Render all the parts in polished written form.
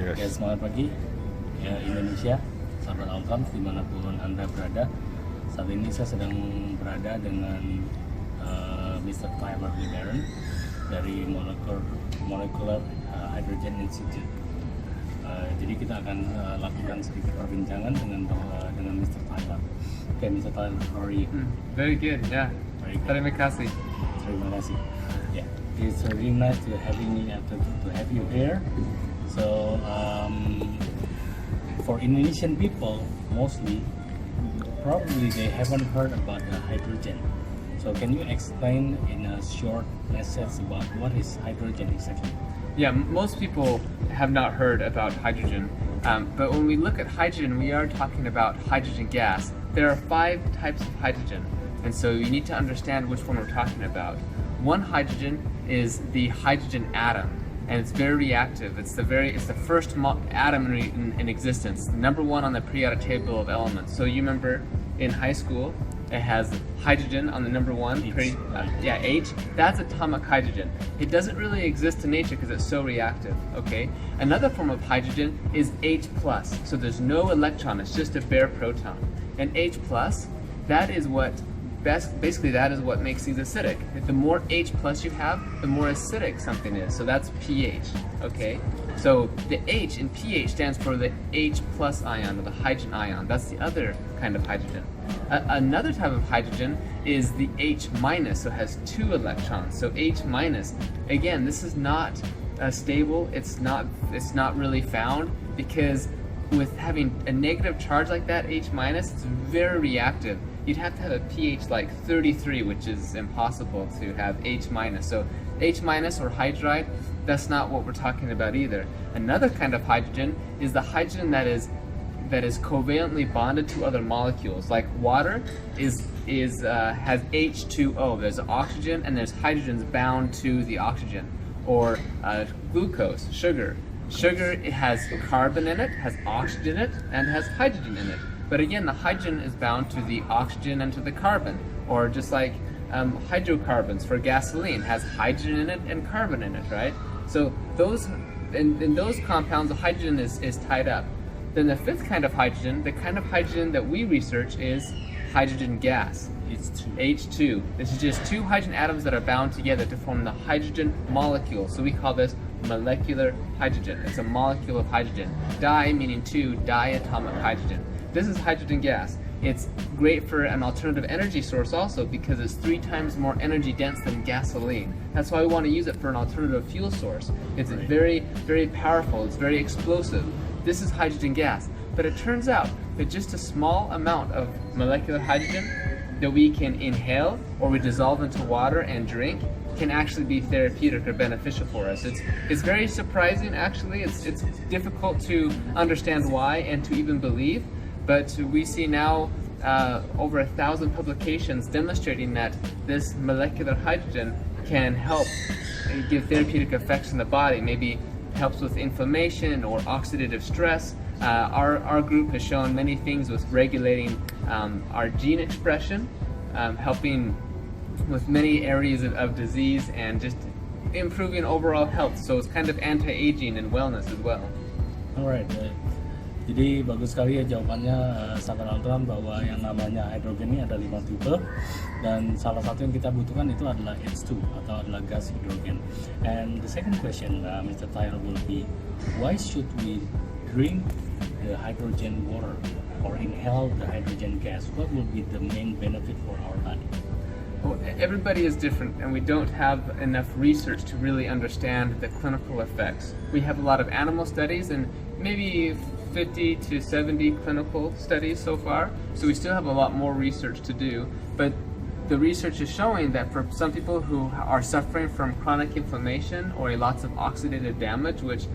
Yes. Ya, selamat pagi ya, Indonesia, sahabat Altrams dimanapun Anda berada. Saat ini saya sedang berada dengan Mr. LeBaron dari Molekuler Hidrogen Institute. Jadi kita akan lakukan sedikit perbincangan dengan Mr. Tyler. Okay, Mr. Tyler, how are you? Very good, yeah. Very good. Terima kasih. Terima kasih. Yeah, it's really nice to have you here. So for Indonesian people, mostly, probably they haven't heard about the hydrogen. So can you explain in a short message about what is hydrogen exactly? Yeah, most people have not heard about hydrogen, but when we look at hydrogen, we are talking about hydrogen gas. There are 5 types of hydrogen, and so you need to understand which one we're talking about. One hydrogen is the hydrogen atom, and it's very reactive. It's the first atom in existence, number 1 on the periodic table of elements. So you remember in high school, it has hydrogen on the number 1, H. That's atomic hydrogen. It doesn't really exist in nature because it's so reactive. Okay. Another form of hydrogen is H+. So there's no electron. It's just a bare proton. And H+, that is what makes things acidic. The more H+ you have, the more acidic something is. So that's pH. Okay. So the H in pH stands for the H+ ion, or the hydrogen ion. That's the other kind of hydrogen. Another type of hydrogen is the H-, so it has 2 electrons. So H-, again, this is not stable. It's not really found, because with having a negative charge like that, H-, it's very reactive. You'd have to have a pH like 33, which is impossible to have H-. So H- or hydride, that's not what we're talking about either. Another kind of hydrogen is the hydrogen that is covalently bonded to other molecules. Like water has H2O. There's oxygen and there's hydrogens bound to the oxygen. Or glucose, sugar. Sugar, it has carbon in it, has oxygen in it, and has hydrogen in it. But again, the hydrogen is bound to the oxygen and to the carbon. Or just like hydrocarbons for gasoline, has hydrogen in it and carbon in it, right? So in those compounds, the hydrogen is tied up. Then the 5th kind of hydrogen, the kind of hydrogen that we research, is hydrogen gas. H2. This is just 2 hydrogen atoms that are bound together to form the hydrogen molecule. So we call this molecular hydrogen. It's a molecule of hydrogen. Di meaning 2, diatomic hydrogen. This is hydrogen gas. It's great for an alternative energy source also, because it's 3 times more energy dense than gasoline. That's why we want to use it for an alternative fuel source. It's very, very powerful. It's very explosive. This is hydrogen gas. But it turns out that just a small amount of molecular hydrogen that we can inhale or we dissolve into water and drink can actually be therapeutic or beneficial for us. It's very surprising, actually. It's difficult to understand why and to even believe. But we see now over 1,000 publications demonstrating that this molecular hydrogen can help give therapeutic effects in the body. Maybe helps with inflammation or oxidative stress. Our group has shown many things with regulating our gene expression, helping with many areas of disease, and just improving overall health. So it's kind of anti-aging and wellness as well. Alright. Jadi bagus sekali ya jawabannya sahabat Altrams, bahwa yang namanya hidrogen ini ada 5 tipe, dan salah satu yang kita butuhkan itu adalah H2 atau adalah gas hidrogen. And the second question, Mr. Tyler, will be, why should we drink the hydrogen water or inhale the hydrogen gas? What will be the main benefit for our body? Well, everybody is different, and we don't have enough research to really understand the clinical effects. We have a lot of animal studies and maybe 50 to 70 clinical studies so far, so we still have a lot more research to do. But the research is showing that for some people who are suffering from chronic inflammation or lots of oxidative damage, which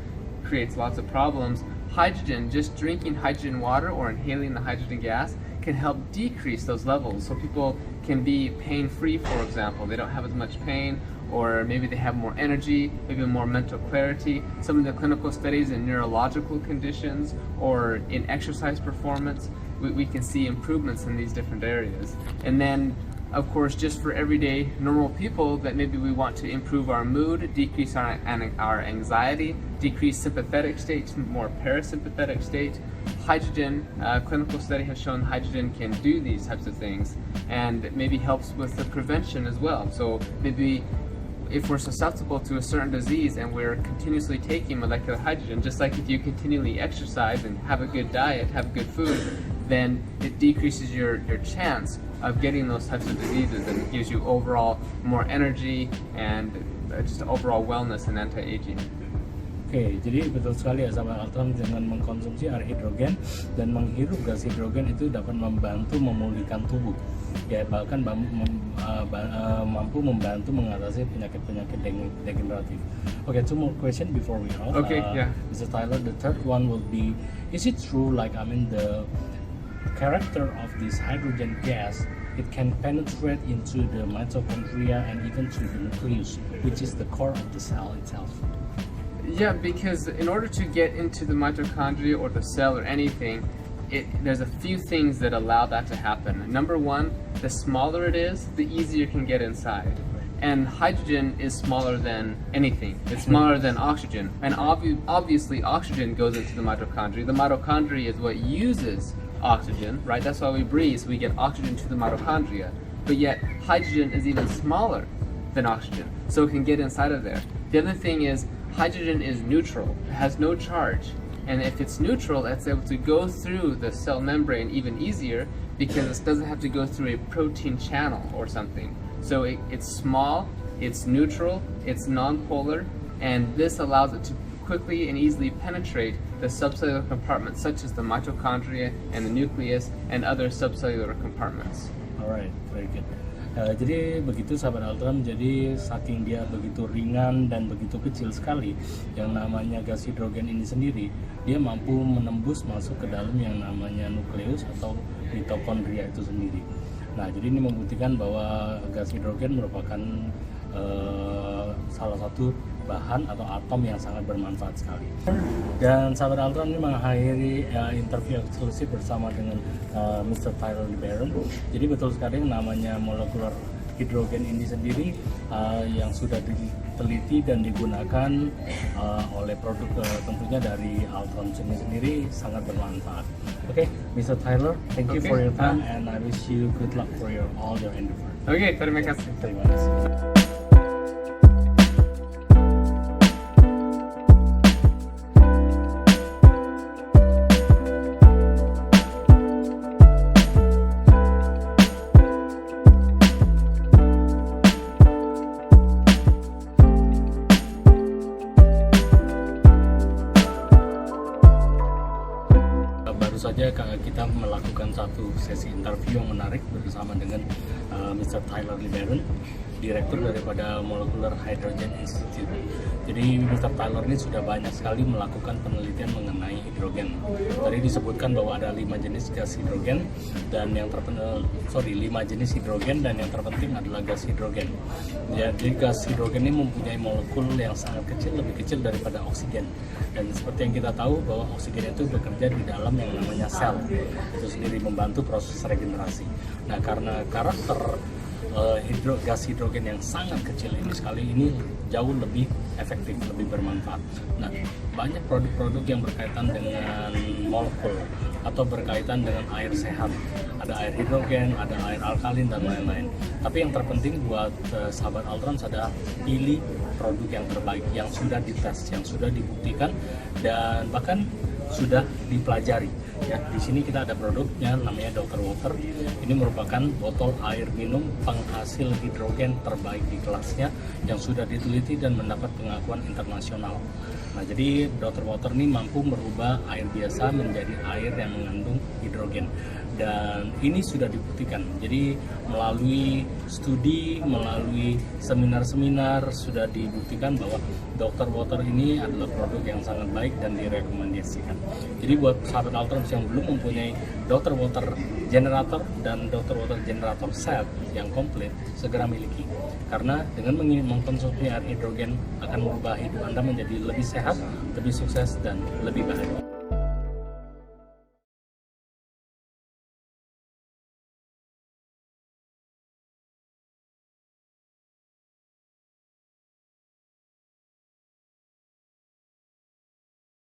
creates lots of problems, hydrogen, just drinking hydrogen water or inhaling the hydrogen gas, can help decrease those levels. So people can be pain-free, for example. They don't have as much pain, or maybe they have more energy, maybe more mental clarity. Some of the clinical studies in neurological conditions or in exercise performance, we can see improvements in these different areas. And then of course, just for everyday normal people that maybe we want to improve our mood, decrease our anxiety, decrease sympathetic state to more parasympathetic state. Hydrogen, clinical study has shown hydrogen can do these types of things, and maybe helps with the prevention as well. So maybe if we're susceptible to a certain disease and we're continuously taking molecular hydrogen, just like if you continually exercise and have a good diet, have good food, then it decreases your chance of getting those types of diseases, and it gives you overall more energy and just overall wellness and anti-aging. Oke, jadi betul sekali ya sahabat Altrams, dengan mengkonsumsi air hidrogen dan menghirup gas hidrogen itu dapat membantu memulihkan tubuh, ya bahkan mampu membantu mengatasi penyakit-penyakit degeneratif. Okay, two more question before we off. Okay, yeah. Mr. Tyler, the third one will be: is it true, like the character of this hydrogen gas, it can penetrate into the mitochondria and even to the nucleus, which is the core of the cell itself? Yeah, because in order to get into the mitochondria or the cell or anything, there's a few things that allow that to happen. Number one, the smaller it is, the easier it can get inside. And hydrogen is smaller than anything. It's smaller than oxygen. And obviously oxygen goes into the mitochondria. The mitochondria is what uses oxygen, right? That's why we breathe, so we get oxygen to the mitochondria. But yet hydrogen is even smaller than oxygen, so it can get inside of there. The other thing is, hydrogen is neutral, it has no charge, and if it's neutral, it's able to go through the cell membrane even easier because it doesn't have to go through a protein channel or something. So it's small, it's neutral, it's non-polar, and this allows it to quickly and easily penetrate the subcellular compartments such as the mitochondria and the nucleus and other subcellular compartments. Alright, very good. Jadi begitu sahabat Altrams, jadi saking dia begitu ringan dan begitu kecil sekali, yang namanya gas hidrogen ini sendiri, dia mampu menembus masuk ke dalam yang namanya nukleus atau mitokondria itu sendiri. Nah, jadi ini membuktikan bahwa gas hidrogen merupakan salah satu bahan atau atom yang sangat bermanfaat sekali. Dan sahabat Altrams ini mengakhiri interview eksklusif bersama dengan Mr. Tyler LeBaron. Jadi betul sekali namanya molekuler hidrogen ini sendiri yang sudah diteliti dan digunakan oleh produk tentunya dari Altrams ini sendiri sangat bermanfaat. Okay, Mr. Tyler, thank you for your time and I wish you good luck for all your endeavor. Okay, terima kasih. Terima kasih. Saja kita melakukan satu sesi interview yang menarik bersama dengan Mr. Tyler LeBaron, Direktur daripada Molekuler Hidrogen Institute. Jadi Mr. Tyler ini sudah banyak sekali melakukan penelitian mengenai hidrogen. Tadi disebutkan bahwa ada 5 jenis gas hidrogen dan yang 5 jenis hidrogen dan yang terpenting adalah gas hidrogen. Jadi gas hidrogen ini mempunyai molekul yang sangat kecil, lebih kecil daripada oksigen. Dan seperti yang kita tahu bahwa oksigen itu bekerja di dalam yang namanya sel, itu sendiri membantu proses regenerasi. Nah, karena karakter gas hidrogen yang sangat kecil ini jauh lebih efektif, lebih bermanfaat. Nah, banyak produk-produk yang berkaitan dengan molekul atau berkaitan dengan air sehat. Ada air hidrogen, ada air alkalin dan lain-lain. Tapi yang terpenting buat sahabat Altrams adalah pilih produk yang terbaik, yang sudah dites, yang sudah dibuktikan dan bahkan sudah dipelajari. Ya, di sini kita ada produknya namanya Dr. Water. Ini merupakan botol air minum penghasil hidrogen terbaik di kelasnya yang sudah diteliti dan mendapat pengakuan internasional. Nah, jadi Dr. Water ini mampu merubah air biasa menjadi air yang mengandung hidrogen. Dan ini sudah dibuktikan. Jadi melalui studi, melalui seminar-seminar sudah dibuktikan bahwa Dr. Water ini adalah produk yang sangat baik dan direkomendasikan. Jadi buat sahabat Altrams yang belum mempunyai Dr. Water Generator dan Dr. Water Generator Set yang komplit, segera miliki. Karena dengan mengkonsumsi air hidrogen akan merubah hidup Anda menjadi lebih sehat, lebih sukses, dan lebih bahagia.